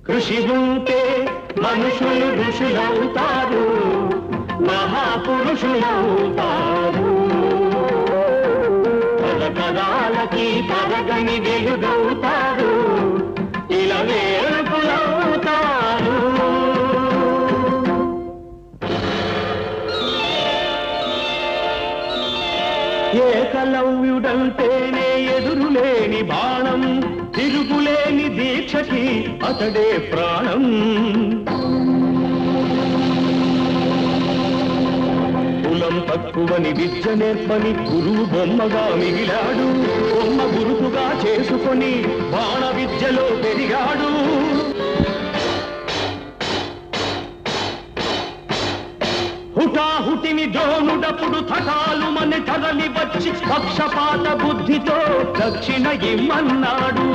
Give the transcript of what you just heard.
కృషి ఉంటే మనుషులు ఋషులవుతారు, మహాపురుషులవుతారు. తరతరాలకి తరగని వెలుగవుతారు, ఇలా వేడుకలవుతారు. ఏకలవ్యుడంటేనే ఎదురులేని బాణం, తిరుగులేని దీక్షకి అతడే ప్రాణం. కులం తక్కువని విద్య నేర్పని గురువు బొమ్మగా మిగిలాడు, బొమ్మ గురుతుగా చేసుకొని బాణ విద్యలో పెరిగాడు. హుటాహుటిని ద్రోణుడప్పుడు తటాలు మన కదలి వచ్చి పక్షపాత బుద్ధితో దక్షిణ ఇమ్మన్నాడు.